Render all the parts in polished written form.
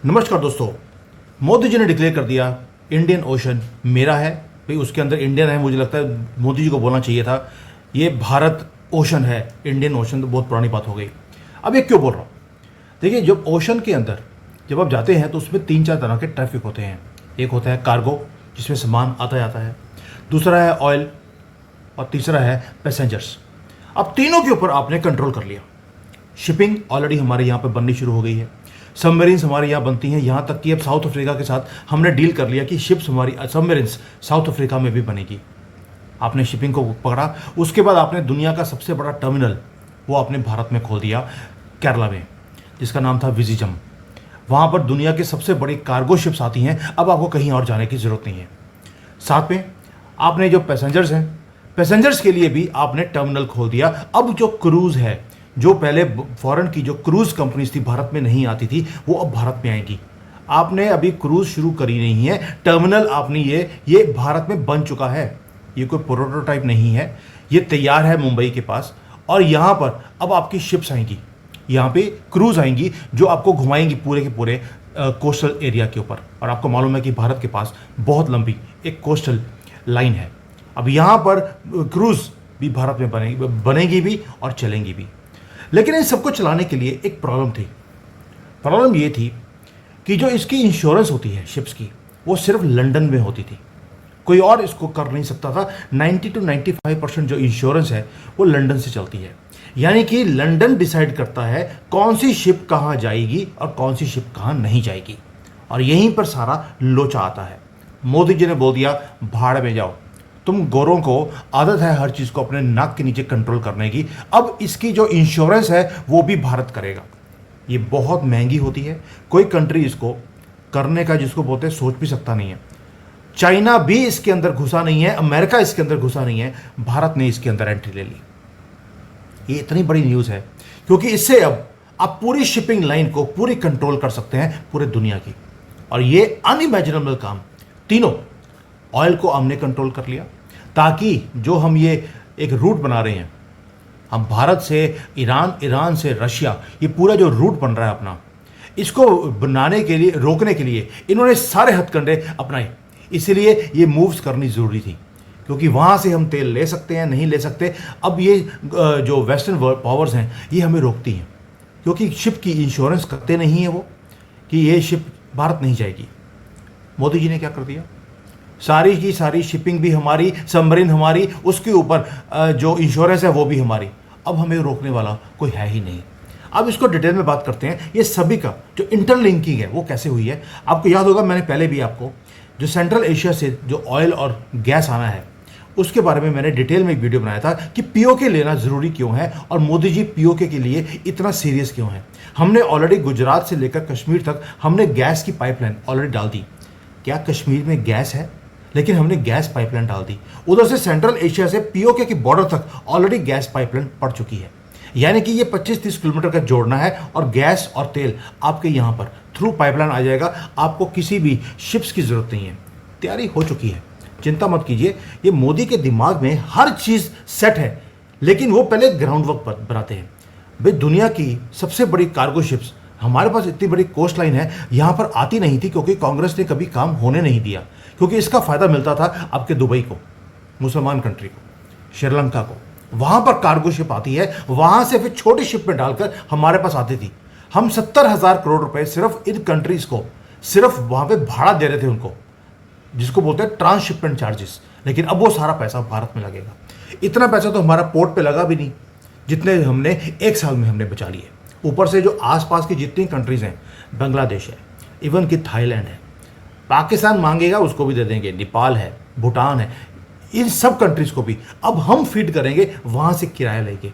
नमस्कार दोस्तों। मोदी जी ने डिक्लेयर कर दिया इंडियन ओशन मेरा है। भाई उसके अंदर इंडियन है, मुझे लगता है मोदी जी को बोलना चाहिए था ये भारत ओशन है, इंडियन ओशन तो बहुत पुरानी बात हो गई। अब ये क्यों बोल रहा हूँ, देखिए जब ओशन के अंदर जब आप जाते हैं तो उसमें 3-4 तरह के ट्रैफिक होते हैं। एक होता है कार्गो जिसमें सामान आता जाता है, दूसरा है ऑयल और तीसरा है पैसेंजर्स। अब तीनों के ऊपर आपने कंट्रोल कर लिया। शिपिंग ऑलरेडी हमारे यहाँ पर बननी शुरू हो गई है, सबमरीन्स हमारे यहाँ बनती हैं, यहाँ तक कि अब साउथ अफ्रीका के साथ हमने डील कर लिया कि शिप्स हमारी सबमरीन्स साउथ अफ्रीका में भी बनेगी। आपने शिपिंग को पकड़ा, उसके बाद आपने दुनिया का सबसे बड़ा टर्मिनल वो आपने भारत में खोल दिया केरला में, जिसका नाम था विजिजम। वहाँ पर दुनिया की सबसे बड़ी कार्गो शिप्स आती हैं। अब आपको कहीं और जाने की ज़रूरत नहीं है। साथ में आपने जो पैसेंजर्स हैं, पैसेंजर्स के लिए भी आपने टर्मिनल खोल दिया। अब जो क्रूज़ है, जो पहले फॉरेन की जो क्रूज़ कंपनीज थी भारत में नहीं आती थी, वो अब भारत में आएंगी। आपने अभी क्रूज़ शुरू करी नहीं है, टर्मिनल आपने ये भारत में बन चुका है। ये कोई प्रोटोटाइप नहीं है, ये तैयार है मुंबई के पास। और यहाँ पर अब आपकी शिप्स आएंगी, यहाँ पे क्रूज़ आएंगी जो आपको घुमाएंगी पूरे के पूरे कोस्टल एरिया के ऊपर। और आपको मालूम है कि भारत के पास बहुत लंबी एक कोस्टल लाइन है। अब यहाँ पर क्रूज़ भी भारत में बनेगी भी और चलेंगी भी। लेकिन इन सबको चलाने के लिए एक प्रॉब्लम थी। प्रॉब्लम ये थी कि जो इसकी इंश्योरेंस होती है शिप्स की, वो सिर्फ लंदन में होती थी, कोई और इसको कर नहीं सकता था। 90 to 95% जो इंश्योरेंस है वो लंदन से चलती है। यानी कि लंदन डिसाइड करता है कौन सी शिप कहाँ जाएगी और कौन सी शिप कहाँ नहीं जाएगी। और यहीं पर सारा लोचा आता है। मोदी जी ने बोल दिया भाड़ में जाओ, तुम गोरों को आदत है हर चीज़ को अपने नाक के नीचे कंट्रोल करने की, अब इसकी जो इंश्योरेंस है वो भी भारत करेगा। ये बहुत महंगी होती है, कोई कंट्री इसको करने का जिसको बोलते हैं सोच भी सकता नहीं है। चाइना भी इसके अंदर घुसा नहीं है, अमेरिका इसके अंदर घुसा नहीं है, भारत ने इसके अंदर एंट्री ले ली। ये इतनी बड़ी न्यूज़ है क्योंकि इससे अब आप पूरी शिपिंग लाइन को पूरी कंट्रोल कर सकते हैं पूरे दुनिया की। और ये अनइमेजिनेबल काम, तीनों ऑयल को हमने कंट्रोल कर लिया ताकि जो हम ये एक रूट बना रहे हैं, हम भारत से ईरान, ईरान से रशिया, ये पूरा जो रूट बन रहा है अपना, इसको बनाने के लिए, रोकने के लिए इन्होंने सारे हथकंडे अपनाए। इसीलिए ये मूव्स करनी ज़रूरी थी क्योंकि वहाँ से हम तेल ले सकते हैं, नहीं ले सकते। अब ये जो वेस्टर्न पावर्स हैं ये हमें रोकती हैं क्योंकि शिप की इंश्योरेंस करते नहीं है वो, कि ये शिप भारत नहीं जाएगी। मोदी जी ने क्या कर दिया, सारी की सारी शिपिंग भी हमारी, सबमरीन हमारी, उसके ऊपर जो इंश्योरेंस है वो भी हमारी। अब हमें रोकने वाला कोई है ही नहीं। अब इसको डिटेल में बात करते हैं, ये सभी का जो इंटरलिंकिंग है वो कैसे हुई है। आपको याद होगा मैंने पहले भी आपको जो सेंट्रल एशिया से जो ऑयल और गैस आना है उसके बारे में मैंने डिटेल में एक वीडियो बनाया था कि पीओके लेना ज़रूरी क्यों है और मोदी जी पीओके के लिए इतना सीरियस क्यों है। हमने ऑलरेडी गुजरात से लेकर कश्मीर तक हमने गैस की पाइपलाइन ऑलरेडी डाल दी। क्या कश्मीर में गैस है? लेकिन हमने गैस पाइपलाइन डाल दी। उधर से सेंट्रल एशिया से पीओके के बॉर्डर तक ऑलरेडी गैस पाइपलाइन पड़ चुकी है। यानी कि ये 25-30 किलोमीटर का जोड़ना है और गैस और तेल आपके यहाँ पर थ्रू पाइपलाइन आ जाएगा। आपको किसी भी शिप्स की ज़रूरत नहीं है, तैयारी हो चुकी है, चिंता मत कीजिए। ये मोदी के दिमाग में हर चीज़ सेट है, लेकिन वो पहले ग्राउंड वर्क बनाते हैं। भाई दुनिया की सबसे बड़ी कार्गो शिप्स, हमारे पास इतनी बड़ी कोस्ट लाइन है, यहाँ पर आती नहीं थी क्योंकि कांग्रेस ने कभी काम होने नहीं दिया। क्योंकि इसका फ़ायदा मिलता था आपके दुबई को, मुसलमान कंट्री को, श्रीलंका को। वहाँ पर कार्गो शिप आती है, वहाँ से फिर छोटी शिप में डालकर हमारे पास आती थी। हम 70,000 करोड़ रुपए सिर्फ इन कंट्रीज़ को सिर्फ वहाँ पे भाड़ा दे रहे थे उनको, जिसको बोलते हैं ट्रांसशिपमेंट चार्जेस। लेकिन अब वो सारा पैसा भारत में लगेगा। इतना पैसा तो हमारा पोर्ट पे लगा भी नहीं जितने हमने एक साल में हमने बचा लिए। ऊपर से जो आसपास की जितनी कंट्रीज़ हैं, बांग्लादेश है, इवन कि थाईलैंड है, पाकिस्तान मांगेगा उसको भी दे देंगे, नेपाल है, भूटान है, इन सब कंट्रीज़ को भी अब हम फीड करेंगे वहाँ से किराया लेके।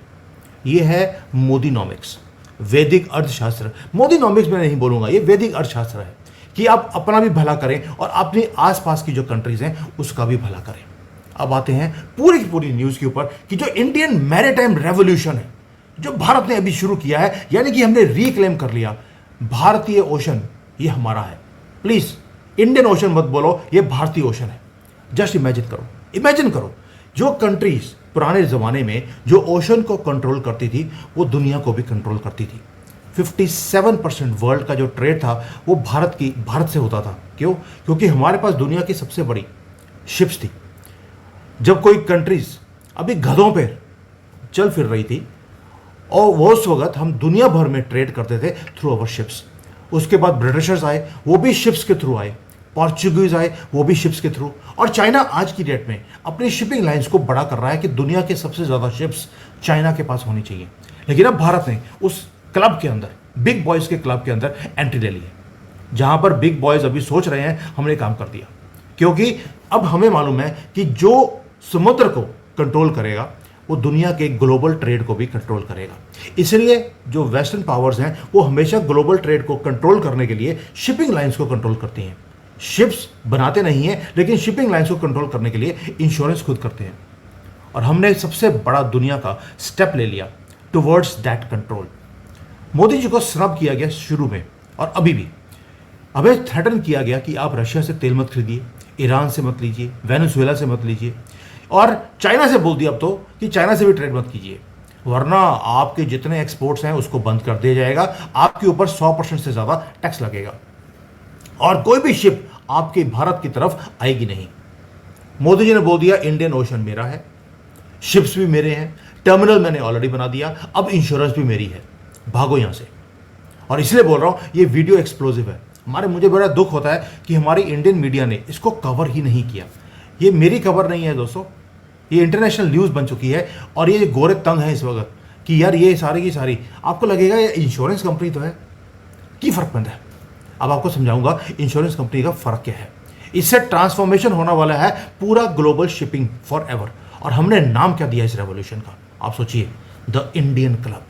ये है मोदीनॉमिक्स, वैदिक अर्थशास्त्र। मोदीनॉमिक्स में नहीं बोलूँगा, ये वैदिक अर्थशास्त्र है कि आप अपना भी भला करें और अपनी आसपास की जो कंट्रीज़ हैं उसका भी भला करें। अब आते हैं पूरी की पूरी न्यूज़ के ऊपर कि जो इंडियन मैरीटाइम रेवोल्यूशन है जो भारत ने अभी शुरू किया है, यानी कि हमने रिक्लेम कर लिया भारतीय ओशन ये हमारा है। प्लीज़ इंडियन ओशन मत बोलो, ये भारतीय ओशन है। जस्ट इमेजिन करो जो कंट्रीज पुराने ज़माने में जो ओशन को कंट्रोल करती थी वो दुनिया को भी कंट्रोल करती थी। 57% वर्ल्ड का जो ट्रेड था वो भारत से होता था। क्यों? क्योंकि हमारे पास दुनिया की सबसे बड़ी शिप्स थी। जब कोई कंट्रीज अभी गधों पे चल फिर रही थी और वो उस वक्त हम दुनिया भर में ट्रेड करते थे थ्रू अवर शिप्स। उसके बाद ब्रिटिशर्स आए, वो भी शिप्स के थ्रू आए, पोर्चुगीज आए, वो भी शिप्स के थ्रू, और चाइना आज की डेट में अपनी शिपिंग लाइंस को बड़ा कर रहा है कि दुनिया के सबसे ज़्यादा शिप्स चाइना के पास होनी चाहिए। लेकिन अब भारत ने उस क्लब के अंदर, बिग बॉयज़ के क्लब के अंदर एंट्री ले ली है, जहां पर बिग बॉयज़ अभी सोच रहे हैं हमने काम कर दिया, क्योंकि अब हमें मालूम है कि जो समुद्र को कंट्रोल करेगा वो दुनिया के ग्लोबल ट्रेड को भी कंट्रोल करेगा। इसलिए जो वेस्टर्न पावर्स हैं वो हमेशा ग्लोबल ट्रेड को कंट्रोल करने के लिए शिपिंग लाइंस को कंट्रोल करती हैं। शिप्स बनाते नहीं हैं, लेकिन शिपिंग लाइंस को कंट्रोल करने के लिए इंश्योरेंस खुद करते हैं। और हमने सबसे बड़ा दुनिया का स्टेप ले लिया towards that control. Modi ji को स्नब किया गया शुरू में और अभी भी। हमें थ्रेटन किया गया कि आप रशिया से तेल मत खरीदिए, ईरान से मत लीजिए, वेनेजुएला से मत लीजिए, और चाइना से बोल दिया अब तो कि चाइना से भी ट्रेड मत कीजिए, वरना आपके जितने एक्सपोर्ट्स हैं उसको बंद कर दिया जाएगा, आपके ऊपर 100% से ज़्यादा टैक्स लगेगा और कोई भी शिप आपके भारत की तरफ आएगी नहीं। मोदी जी ने बोल दिया इंडियन ओशन मेरा है, शिप्स भी मेरे हैं, टर्मिनल मैंने ऑलरेडी बना दिया, अब इंश्योरेंस भी मेरी है, भागो यहां से। और इसलिए बोल रहा हूं ये वीडियो एक्सप्लोजिव है। मुझे बड़ा दुख होता है कि हमारी इंडियन मीडिया ने इसको कवर ही नहीं किया। ये मेरी खबर नहीं है दोस्तों, ये इंटरनेशनल न्यूज़ बन चुकी है और ये गोरे तंग है इस वक्त कि यार ये सारी की सारी, आपको लगेगा ये इंश्योरेंस कंपनी तो है, की फ़र्क है। अब आपको समझाऊंगा इंश्योरेंस कंपनी का फ़र्क क्या है। इससे ट्रांसफॉर्मेशन होने वाला है पूरा ग्लोबल शिपिंग फॉर एवर। और हमने नाम क्या दिया इस रेवोल्यूशन का, आप सोचिए, द इंडियन क्लब।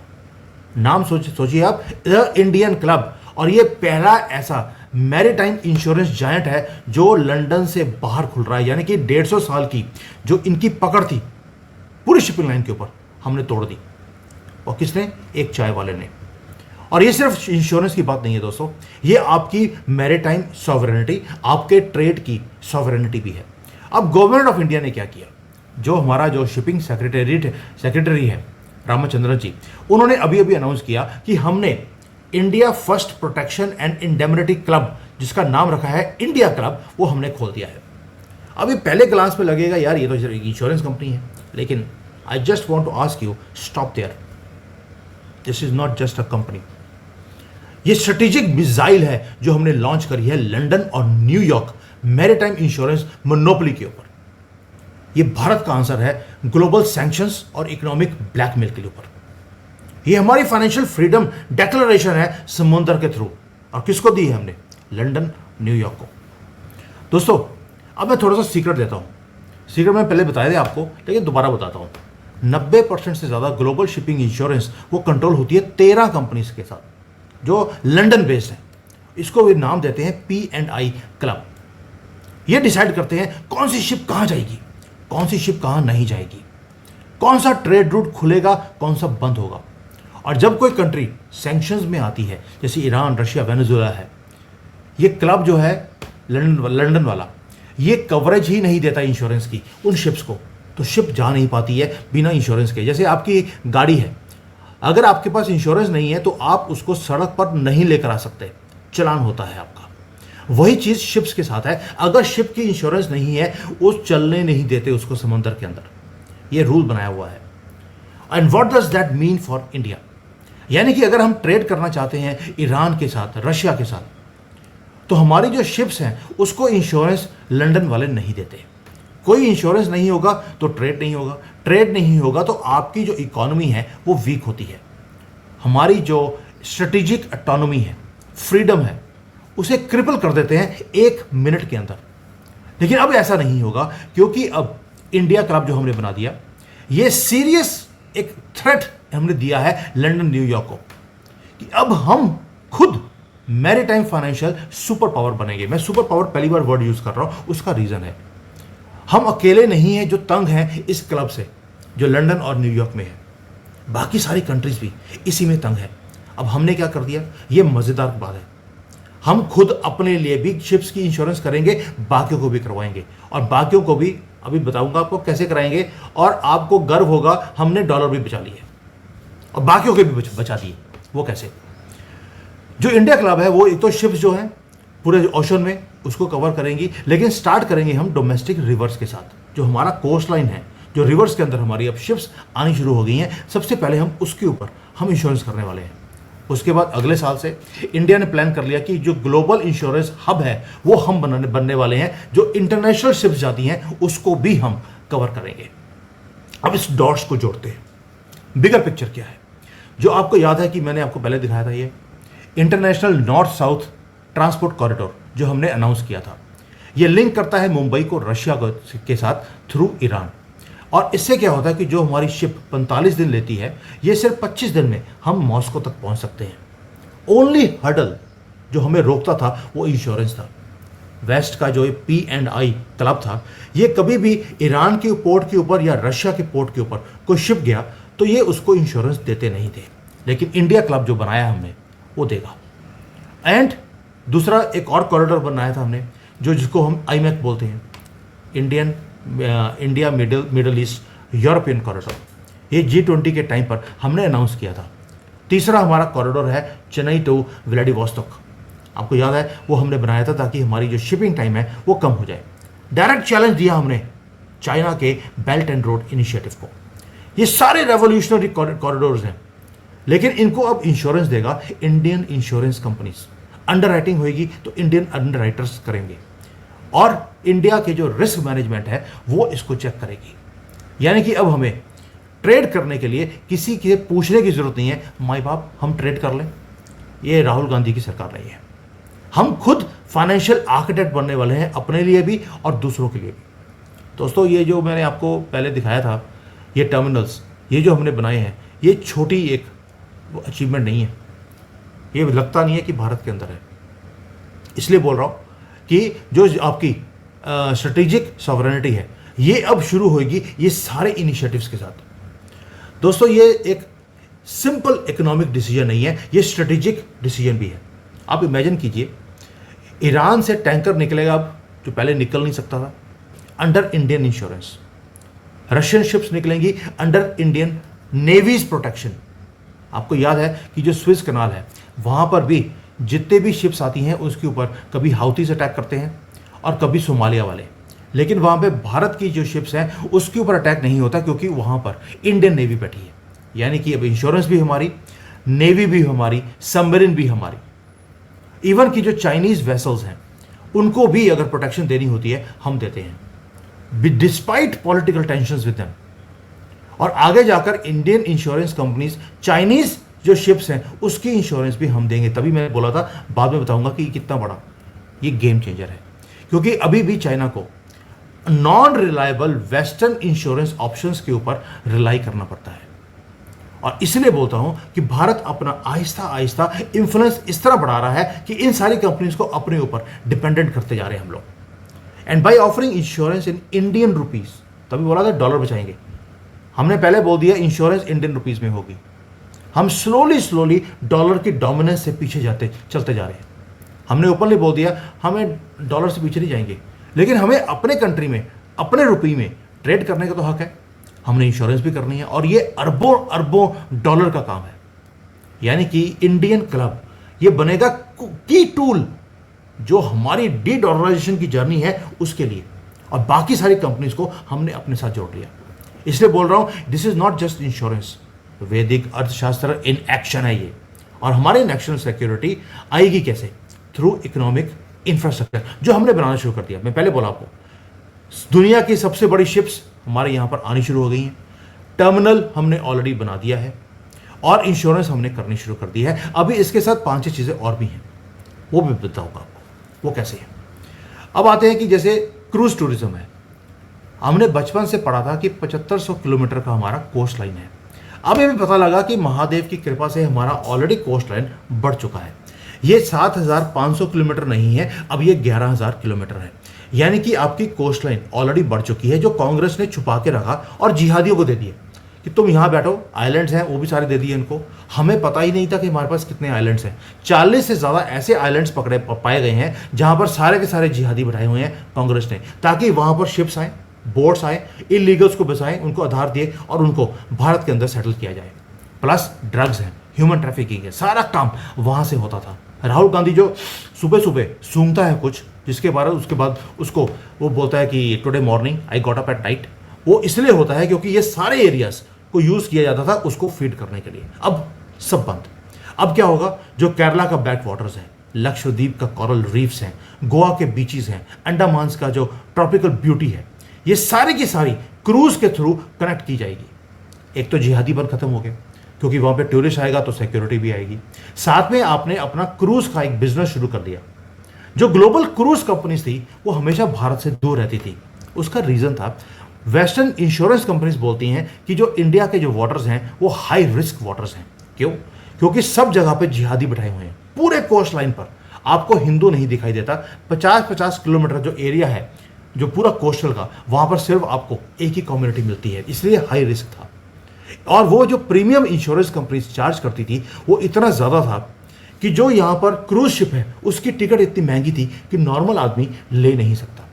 नाम सोचिए आप, द इंडियन क्लब। और ये पहला ऐसा मैरीटाइम इंश्योरेंस जायंट है जो लंदन से बाहर खुल रहा है, यानी कि 150 साल की जो इनकी पकड़ थी पूरी शिपिंग लाइन के ऊपर, हमने तोड़ दी। और किसने? एक चाय वाले ने। और ये सिर्फ इंश्योरेंस की बात नहीं है दोस्तों, ये आपकी मैरीटाइम सॉवरेनिटी, आपके ट्रेड की सॉवरेनिटी भी है। अब गवर्नमेंट ऑफ इंडिया ने क्या किया, जो हमारा जो शिपिंग सेक्रेटरी है रामचंद्रन जी, उन्होंने अभी अभी अनाउंस किया कि हमने India first protection and indemnity club, जिसका नाम रखा है इंडिया क्लब, वो हमने खोल दिया है। अभी पहले ग्लांस में लगेगा यार ये तो इंश्योरेंस कंपनी है, लेकिन I just want to ask you, stop there, this is not just a company. ये स्ट्रेटेजिक मिसाइल है जो हमने लॉन्च करी है लंदन और न्यूयॉर्क मैरीटाइम इंश्योरेंस मोनोपोली के ऊपर। ये भारत का आंसर है ग्लोबल सैंक्शंस और इकोनॉमिक ब्लैकमेल के ऊपर। ये हमारी फाइनेंशियल फ्रीडम डिक्लेरेशन है समुद्र के थ्रू, और किसको दी है हमने? लंदन, न्यूयॉर्क को। दोस्तों अब मैं थोड़ा सा सीक्रेट देता हूं। सीक्रेट मैं पहले बताया था आपको, लेकिन दोबारा बताता हूं। 90% से ज़्यादा ग्लोबल शिपिंग इंश्योरेंस वो कंट्रोल होती है 13 कंपनीज के साथ जो लंदन बेस्ड है। इसको वे नाम देते हैं P&I क्लब। ये डिसाइड करते हैं कौन सी शिप कहाँ जाएगी, कौन सी शिप कहाँ नहीं जाएगी, कौन सा ट्रेड रूट खुलेगा, कौन सा बंद होगा। और जब कोई कंट्री सैंक्शंस में आती है, जैसे ईरान, रशिया, वेनेजुएला है, ये क्लब जो है लंदन वाला, ये कवरेज ही नहीं देता इंश्योरेंस की उन शिप्स को, तो शिप जा नहीं पाती है बिना इंश्योरेंस के। जैसे आपकी गाड़ी है, अगर आपके पास इंश्योरेंस नहीं है तो आप उसको सड़क पर नहीं लेकर आ सकते, चलान होता है आपका। वही चीज़ शिप्स के साथ है, अगर शिप की इंश्योरेंस नहीं है वो चलने नहीं देते उसको समुद्र के अंदर। ये रूल बनाया हुआ है। And what does that mean for India? यानी कि अगर हम ट्रेड करना चाहते हैं ईरान के साथ, रशिया के साथ, तो हमारी जो शिप्स हैं उसको इंश्योरेंस लंदन वाले नहीं देते। कोई इंश्योरेंस नहीं होगा तो ट्रेड नहीं होगा, ट्रेड नहीं होगा तो आपकी जो इकोनॉमी है वो वीक होती है। हमारी जो स्ट्रेटेजिक ऑटोनॉमी है, फ्रीडम है, उसे क्रिपल कर देते हैं 1 मिनट के अंदर। लेकिन अब ऐसा नहीं होगा, क्योंकि अब इंडिया क्लब जो हमने बना दिया, ये सीरियस एक थ्रेट हमने दिया है लंदन, न्यूयॉर्क को, कि अब हम खुद मैरीटाइम फाइनेंशियल सुपर पावर बनेंगे। मैं सुपर पावर पहली बार वर्ड यूज कर रहा हूं, उसका रीजन है हम अकेले नहीं हैं जो तंग हैं इस क्लब से, जो लंदन और न्यूयॉर्क में है, बाकी सारी कंट्रीज भी इसी में तंग है। अब हमने क्या कर दिया, ये मजेदार बात है, हम खुद अपने लिए भी शिप्स की इंश्योरेंस करेंगे, बाकियों को भी करवाएंगे, और बाकियों को भी अभी बताऊंगा आपको कैसे कराएंगे, और आपको गर्व होगा हमने डॉलर भी बचा लिए और बाकियों के भी बचा दिए। वो कैसे? जो इंडिया क्लब है वो एक तो शिप्स जो है पूरे ओशन में उसको कवर करेंगी, लेकिन स्टार्ट करेंगे हम डोमेस्टिक रिवर्स के साथ। जो हमारा कोस्ट लाइन है, जो रिवर्स के अंदर हमारी अब शिप्स आनी शुरू हो गई हैं, सबसे पहले हम उसके ऊपर हम इंश्योरेंस करने वाले हैं। उसके बाद अगले साल से इंडिया ने प्लान कर लिया कि जो ग्लोबल इंश्योरेंस हब है वो हम बनने वाले हैं। जो इंटरनेशनल शिप्स जाती हैं उसको भी हम कवर करेंगे। अब इस डॉट्स को जोड़ते हैं, बिगर पिक्चर क्या है। जो आपको याद है कि मैंने आपको पहले दिखाया था, ये international north south transport corridor जो हमने अनाउंस किया था, ये लिंक करता है मुंबई को रशिया के साथ थ्रू ईरान। और इससे क्या होता है कि जो हमारी शिप 45 दिन लेती है, ये सिर्फ 25 दिन में हम मॉस्को तक पहुंच सकते हैं। ओनली हर्डल जो हमें रोकता था वो इंश्योरेंस था। वेस्ट का जो P&I क्लब था, ये कभी भी ईरान के पोर्ट के ऊपर या रशिया के पोर्ट के ऊपर कोई शिप गया तो ये उसको इंश्योरेंस देते नहीं थे, लेकिन इंडिया क्लब जो बनाया हमने वो देगा। एंड दूसरा एक और कॉरिडोर बनाया था हमने, जो जिसको हम IMEC बोलते हैं, India middle east European corridor. ये G20 के टाइम पर हमने अनाउंस किया था। तीसरा हमारा कॉरिडोर है चेन्नई टू व्लादिवोस्तोक। आपको याद है वो हमने बनाया था ताकि हमारी जो शिपिंग टाइम है वो कम हो जाए। डायरेक्ट चैलेंज दिया हमने चाइना के बेल्ट एंड रोड इनिशिएटिव को। ये सारे रेवोल्यूशनरी कॉरिडोर्स हैं, लेकिन इनको अब इंश्योरेंस देगा इंडियन इंश्योरेंस कंपनीज। अंडरराइटिंग होगी तो इंडियन अंडरराइटर्स करेंगे, और इंडिया के जो रिस्क मैनेजमेंट है वो इसको चेक करेगी। यानी कि अब हमें ट्रेड करने के लिए किसी के पूछने की जरूरत नहीं है, माई बाप हम ट्रेड कर लें। ये राहुल गांधी की सरकार रही है। हम खुद फाइनेंशियल आर्किटेक्ट बनने वाले हैं, अपने लिए भी और दूसरों के लिए भी। दोस्तों, ये जो मैंने आपको पहले दिखाया था, ये टर्मिनल्स, ये जो हमने बनाए हैं, ये छोटी एक अचीवमेंट नहीं है। ये लगता नहीं है कि भारत के अंदर है। इसलिए बोल रहा हूँ कि जो आपकी स्ट्रेटेजिक सॉवरेनिटी है, ये अब शुरू होगी ये सारे इनिशिएटिव्स के साथ। दोस्तों, ये एक सिंपल इकोनॉमिक डिसीजन नहीं है, ये स्ट्रेटेजिक डिसीजन भी है। आप इमेजिन कीजिए, ईरान से टैंकर निकलेगा अब, जो पहले निकल नहीं सकता था, under Indian insurance. Russian ships निकलेंगी अंडर इंडियन नेवीज प्रोटेक्शन। आपको याद है कि जो स्विस कनाल है, वहाँ पर भी जितने भी शिप्स आती हैं उसके ऊपर कभी हाउथीज अटैक करते हैं और कभी सोमालिया वाले, लेकिन वहाँ पे भारत की जो शिप्स हैं उसके ऊपर अटैक नहीं होता, क्योंकि वहाँ पर इंडियन नेवी बैठी है। यानी कि अब इंश्योरेंस भी हमारी, नेवी भी हमारी, सबमरीन भी हमारी। इवन की जो चाइनीज वेसल्स हैं उनको भी अगर प्रोटेक्शन देनी होती है हम देते हैं, despite political tensions with them. और आगे जाकर इंडियन इंश्योरेंस कंपनीज चाइनीज जो शिप्स हैं उसकी इंश्योरेंस भी हम देंगे। तभी मैंने बोला था, बाद में बताऊंगा कि कितना बड़ा ये गेम चेंजर है, क्योंकि अभी भी चाइना को non reliable western insurance options के ऊपर रिलाई करना पड़ता है। और इसलिए बोलता हूं कि भारत अपना आहिस्ता आहिस्ता इंफ्लुएंस इस तरह बढ़ा रहा है कि इन सारी कंपनीज को अपने ऊपर डिपेंडेंट करते जा रहे हैं हम लोग। And by offering insurance in Indian rupees, तभी बोला था डॉलर बचाएंगे, हमने पहले बोल दिया इंश्योरेंस इंडियन रुपीज में होगी। हम स्लोली डॉलर की डोमिनेंस से पीछे चलते जा रहे हैं। हमने ओपनली बोल दिया हमें डॉलर से पीछे नहीं जाएंगे, लेकिन हमें अपने कंट्री में अपने रुपये में ट्रेड करने का तो हक है। हमने इंश्योरेंस भी करनी है, और ये अरबों अरबों डॉलर का काम है। यानी कि इंडियन क्लब ये बनेगा की टूल जो हमारी डी डॉलराइजेशन की जर्नी है उसके लिए, और बाकी सारी कंपनीज को हमने अपने साथ जोड़ लिया। इसलिए बोल रहा हूं, this is not just insurance, वैदिक अर्थशास्त्र इन एक्शन है ये। और हमारे नेशनल सिक्योरिटी आएगी कैसे? थ्रू इकोनॉमिक इंफ्रास्ट्रक्चर जो हमने बनाना शुरू कर दिया। मैं पहले बोला आपको, दुनिया की सबसे बड़ी शिप्स हमारे यहाँ पर आनी शुरू हो गई हैं, टर्मिनल हमने ऑलरेडी बना दिया है, और इंश्योरेंस हमने करनी शुरू कर दी है। अभी इसके साथ 5-6 चीज़ें और भी हैं, वो भी बताऊंगा आपको वो कैसे है। अब आते हैं कि जैसे क्रूज टूरिज्म है, हमने बचपन से पढ़ा था कि 7500 किलोमीटर का हमारा कोस्ट लाइन है। अब ये भी पता लगा कि महादेव की कृपा से हमारा ऑलरेडी कोस्ट लाइन बढ़ चुका है। ये 7500 किलोमीटर नहीं है, अब ये 11000 किलोमीटर है। यानी कि आपकी कोस्ट लाइन ऑलरेडी बढ़ चुकी है, जो कांग्रेस ने छुपा के रखा और जिहादियों को दे दिए कि तुम यहाँ बैठो। आइलैंड्स हैं वो भी सारे दे दिए इनको। हमें पता ही नहीं था कि हमारे पास कितने आइलैंड्स हैं। 40 से ज़्यादा ऐसे आइलैंड्स पाए गए हैं जहाँ पर सारे के सारे जिहादी बैठाए हुए हैं कांग्रेस ने, ताकि वहाँ पर शिप्स आए, बोट्स आए, इलीगल्स को बसाएं, उनको आधार दिए और उनको भारत के अंदर सेटल किया जाए। प्लस ड्रग्स हैं, ह्यूमन ट्रैफिकिंग है, सारा काम वहाँ से होता था। राहुल गांधी जो सुबह सुबह सूंघता है कुछ, जिसके बारे उसके बाद उसको वो बोलता है कि today morning I got up at night, वो इसलिए होता है क्योंकि ये सारे एरियाज को यूज किया जाता था उसको फीड करने के लिए। अब सब बंद। अब क्या होगा? जो केरला का बैक वाटर्स है, लक्षद्वीप का कोरल रीफ्स हैं, गोवा के बीचेस हैं, अंडमान का जो ट्रॉपिकल ब्यूटी है, ये सारी की सारी क्रूज के थ्रू कनेक्ट की जाएगी। एक तो जिहादीपन खत्म हो गया क्योंकि वहां पे टूरिस्ट आएगा तो सिक्योरिटी भी आएगी। साथ में आपने अपना क्रूज का एक बिजनेस शुरू कर दिया। जो ग्लोबल क्रूज कंपनीज थी वो हमेशा भारत से दूर रहती थी। उसका रीजन था, वेस्टर्न इंश्योरेंस कंपनीज बोलती हैं कि जो इंडिया के जो वाटर्स हैं वो हाई रिस्क वाटर्स हैं। क्यों? क्योंकि सब जगह पे जिहादी बैठाए हुए हैं। पूरे कोस्ट लाइन पर आपको हिंदू नहीं दिखाई देता। 50-50 किलोमीटर जो एरिया है, जो पूरा कोस्टल का, वहां पर सिर्फ आपको एक ही कम्युनिटी मिलती है, इसलिए हाई रिस्क था। और वो जो प्रीमियम इंश्योरेंस कंपनीज चार्ज करती थी वो इतना ज्यादा था कि जो यहां पर क्रूज शिप है उसकी टिकट इतनी महंगी थी कि नॉर्मल आदमी ले नहीं सकता।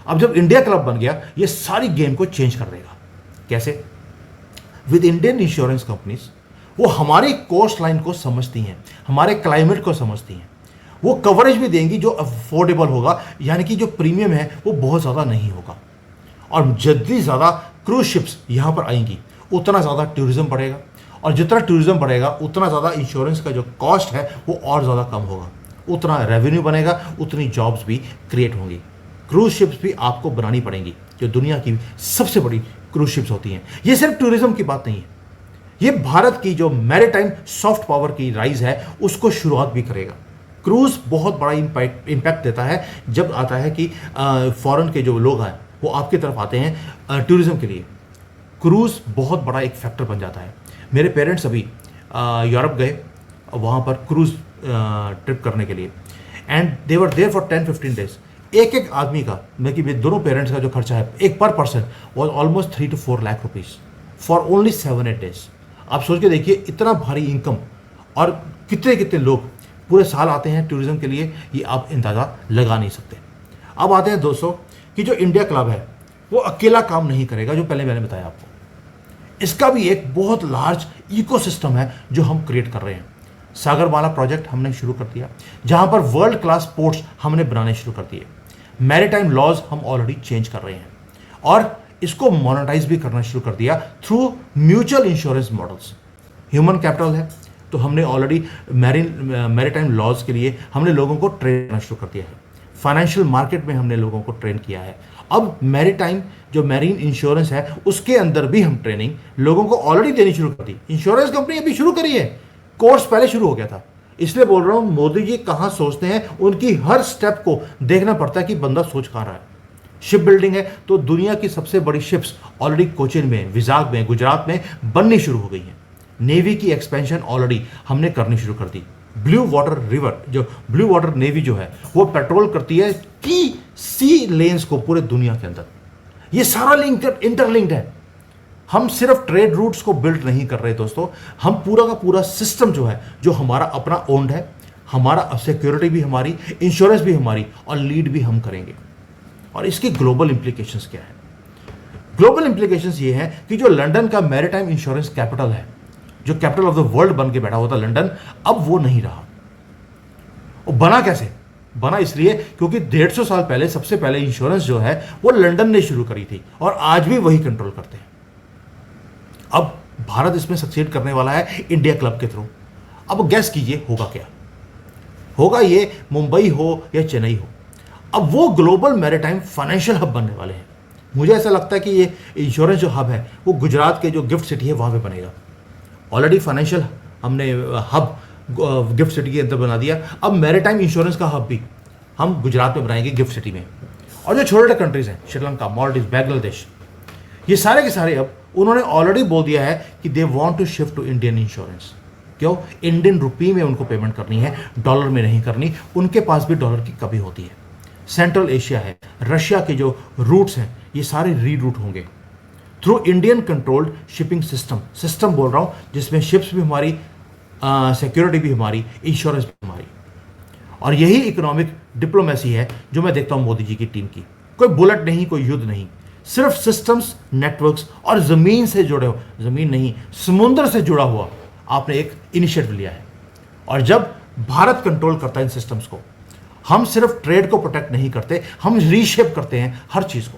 अब जब इंडिया क्लब बन गया, ये सारी गेम को चेंज कर देगा। कैसे? विद इंडियन इंश्योरेंस कंपनीज, वो हमारी कोस्ट लाइन को समझती हैं, हमारे क्लाइमेट को समझती हैं, वो कवरेज भी देंगी जो अफोर्डेबल होगा, यानी कि जो प्रीमियम है वो बहुत ज़्यादा नहीं होगा। और जितनी ज़्यादा क्रूज शिप्स यहाँ पर आएंगी उतना ज़्यादा टूरिज्म बढ़ेगा, और जितना टूरिज्म बढ़ेगा उतना ज़्यादा इंश्योरेंस का जो कॉस्ट है वो और ज़्यादा कम होगा, उतना रेवेन्यू बनेगा, उतनी जॉब्स भी क्रिएट होंगी। क्रूज शिप्स भी आपको बनानी पड़ेंगी, जो दुनिया की सबसे बड़ी क्रूज शिप्स होती हैं। ये सिर्फ टूरिज्म की बात नहीं है, ये भारत की जो मैरीटाइम सॉफ्ट पावर की राइज है उसको शुरुआत भी करेगा। क्रूज बहुत बड़ा इम्पैक्ट देता है जब आता है कि फॉरेन के जो लोग हैं वो आपकी तरफ आते हैं टूरिज्म के लिए। क्रूज बहुत बड़ा एक फैक्टर बन जाता है। मेरे पेरेंट्स अभी यूरोप गए, वहाँ पर क्रूज ट्रिप करने के लिए, and they were there for 10-15 days. एक एक आदमी का, मतलब कि मेरे दोनों पेरेंट्स का जो खर्चा है एक पर person was almost 3 to 4 lakh rupees for only 7-8 days. आप सोच के देखिए इतना भारी इनकम, और कितने कितने लोग पूरे साल आते हैं टूरिज्म के लिए, ये आप अंदाज़ा लगा नहीं सकते। अब आते हैं दोस्तों कि जो इंडिया क्लब है वो अकेला काम नहीं करेगा, जो पहले मैंने बताया आपको। इसका भी एक बहुत लार्ज इकोसिस्टम है जो हम क्रिएट कर रहे हैं। सागरमाला प्रोजेक्ट हमने शुरू कर दिया, जहां पर वर्ल्ड क्लास पोर्ट्स हमने बनाने शुरू कर दिए। मैरीटाइम लॉज हम ऑलरेडी चेंज कर रहे हैं, और इसको मोनेटाइज भी करना शुरू कर दिया through mutual insurance models. Human capital है तो हमने ऑलरेडी मैरीटाइम लॉज के लिए हमने लोगों को ट्रेन करना शुरू कर दिया है। फाइनेंशियल मार्केट में हमने लोगों को ट्रेन किया है। अब मैरीटाइम जो मैरीन इंश्योरेंस है उसके अंदर भी हम ट्रेनिंग लोगों को ऑलरेडी देनी शुरू कर दी। इंश्योरेंस कंपनी अभी शुरू करी है, कोर्स पहले शुरू हो गया था। इसलिए बोल रहा हूं, मोदी जी कहां सोचते हैं, उनकी हर स्टेप को देखना पड़ता है कि बंदा सोच कहां रहा है। शिप बिल्डिंग है तो दुनिया की सबसे बड़ी शिप्स ऑलरेडी कोचिन में, विजाग में, गुजरात में बननी शुरू हो गई हैं। नेवी की एक्सपेंशन ऑलरेडी हमने करनी शुरू कर दी। ब्लू वाटर रिवर, जो ब्लू वाटर नेवी जो है वो पेट्रोल करती है की सी लेन्स को पूरे दुनिया के अंदर। ये सारा लिंक इंटरलिंक्ड है। हम सिर्फ ट्रेड रूट्स को बिल्ड नहीं कर रहे दोस्तों, हम पूरा का पूरा सिस्टम जो है, जो हमारा अपना ओन्ड है, हमारा सिक्योरिटी भी हमारी, इंश्योरेंस भी हमारी, और लीड भी हम करेंगे। और इसकी ग्लोबल इंप्लीकेशंस क्या है? ग्लोबल इंप्लीकेशंस ये है कि जो लंदन का मैरीटाइम इंश्योरेंस कैपिटल है, जो कैपिटल ऑफ द वर्ल्ड बन के बैठा हुआ था लंदन, अब वो नहीं रहा। और बना कैसे? बना इसलिए क्योंकि 150 साल पहले सबसे पहले इंश्योरेंस जो है वो लंदन ने शुरू करी थी, और आज भी वही कंट्रोल करते हैं। अब भारत इसमें सक्सीड करने वाला है इंडिया क्लब के थ्रू। अब गैस कीजिए होगा क्या? होगा ये मुंबई हो या चेन्नई हो, अब वो ग्लोबल मैरीटाइम फाइनेंशियल हब बनने वाले हैं। मुझे ऐसा लगता है कि ये इंश्योरेंस जो हब है वो गुजरात के जो गिफ्ट सिटी है वहाँ पे बनेगा। ऑलरेडी फाइनेंशियल हमने हब गिफ्ट सिटी के अंदर बना दिया, अब मैरीटाइम इंश्योरेंस का हब भी हम गुजरात में बनाएंगे, गिफ्ट सिटी में। और जो छोटे छोटे कंट्रीज हैं, श्रीलंका, मालदीव, बांग्लादेश, ये सारे के सारे अब उन्होंने ऑलरेडी बोल दिया है कि they want to shift to Indian insurance. क्यों? इंडियन रुपी में उनको पेमेंट करनी है, डॉलर में नहीं करनी। उनके पास भी डॉलर की कमी होती है। सेंट्रल एशिया है, रशिया के जो रूट्स हैं ये सारे रीरूट होंगे through Indian controlled shipping system बोल रहा हूं, जिसमें शिप्स भी हमारी, सिक्योरिटी भी हमारी, इंश्योरेंस भी हमारी। और यही इकोनॉमिक डिप्लोमेसी है जो मैं देखता हूं मोदी जी की टीम की। कोई बुलेट नहीं, कोई युद्ध नहीं, सिर्फ सिस्टम्स, नेटवर्क्स और जमीन से जुड़े हो, जमीन नहीं समुद्र से जुड़ा हुआ आपने एक इनिशिएटिव लिया है। और जब भारत कंट्रोल करता है इन सिस्टम्स को। हम सिर्फ ट्रेड को प्रोटेक्ट नहीं करते, हम रीशेप करते हैं हर चीज को।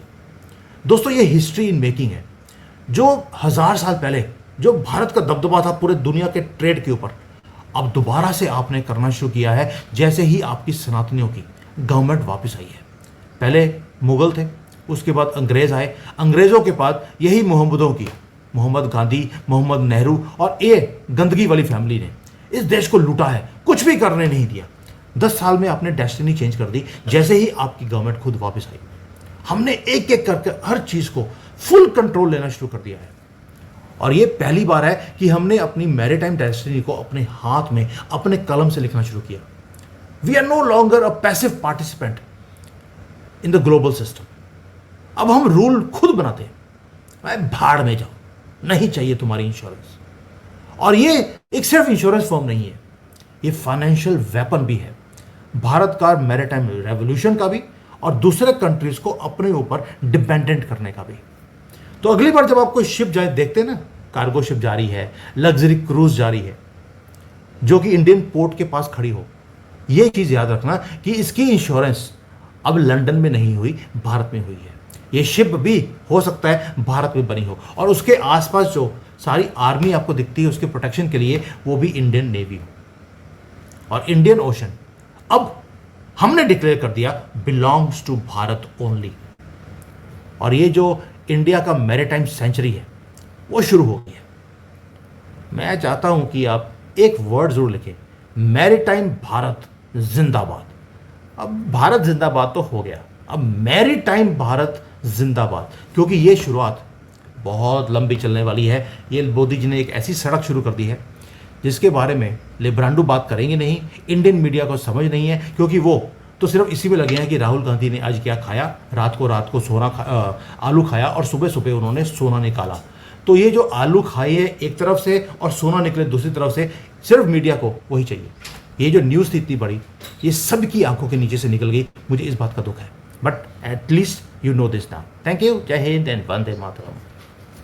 दोस्तों, ये हिस्ट्री इन मेकिंग है। जो 1000 साल पहले जो भारत का दबदबा था पूरे दुनिया के ट्रेड के ऊपर, अब दोबारा से आपने करना शुरू किया है जैसे ही आपकी सनातनियों की गवर्नमेंट वापस आई है। पहले मुगल थे, उसके बाद अंग्रेज आए, अंग्रेजों के बाद यही मोहम्मदों की, मोहम्मद गांधी, मोहम्मद नेहरू और ये गंदगी वाली फैमिली ने इस देश को लूटा है, कुछ भी करने नहीं दिया। 10 साल में आपने डेस्टिनी चेंज कर दी जैसे ही आपकी गवर्नमेंट खुद वापस आई। हमने एक एक करके हर चीज को फुल कंट्रोल लेना शुरू कर दिया है। और ये पहली बार है कि हमने अपनी मैरीटाइम डेस्टिनी को अपने हाथ में अपने कलम से लिखना शुरू किया। We are no longer a passive participant in the global system. अब हम रूल खुद बनाते हैं। भाई भाड़ में जाओ, नहीं चाहिए तुम्हारी इंश्योरेंस। और ये एक सिर्फ इंश्योरेंस फर्म नहीं है, ये फाइनेंशियल वेपन भी है, भारत का मैरीटाइम रेवोल्यूशन का भी और दूसरे कंट्रीज को अपने ऊपर डिपेंडेंट करने का भी। तो अगली बार जब आप कोई शिप जाए, देखते हैं ना, कार्गो शिप जा रही है, लग्जरी क्रूज जा रही है जो कि इंडियन पोर्ट के पास खड़ी हो, ये चीज याद रखना कि इसकी इंश्योरेंस अब लंदन में नहीं हुई, भारत में हुई है। ये शिप भी हो सकता है भारत में बनी हो और उसके आसपास जो सारी आर्मी आपको दिखती है उसके प्रोटेक्शन के लिए वो भी इंडियन नेवी हो। और इंडियन ओशन अब हमने डिक्लेयर कर दिया बिलोंग्स टू भारत ओनली। और ये जो इंडिया का मैरीटाइम सेंचुरी है वो शुरू हो गई है। मैं चाहता हूं कि आप एक वर्ड जरूर लिखें, मैरीटाइम भारत जिंदाबाद। अब भारत जिंदाबाद तो हो गया, अब मैरीटाइम भारत जिंदाबाद, क्योंकि ये शुरुआत बहुत लंबी चलने वाली है। ये मोदी जी ने एक ऐसी सड़क शुरू कर दी है जिसके बारे में लेब्रांडू बात करेंगे नहीं, इंडियन मीडिया को समझ नहीं है, क्योंकि वो तो सिर्फ इसी में लगे हैं कि राहुल गांधी ने आज क्या खाया, रात को सोना आलू खाया और सुबह सुबह उन्होंने सोना निकाला। तो ये जो आलू खाए एक तरफ से और सोना निकले दूसरी तरफ से, सिर्फ मीडिया को वही चाहिए। ये जो न्यूज़ थी इतनी बड़ी, ये सबकी आंखों के नीचे से निकल गई। मुझे इस बात का दुख है, but at least you know this now. Thank you. जय हिंद एंड वंदे मातरम।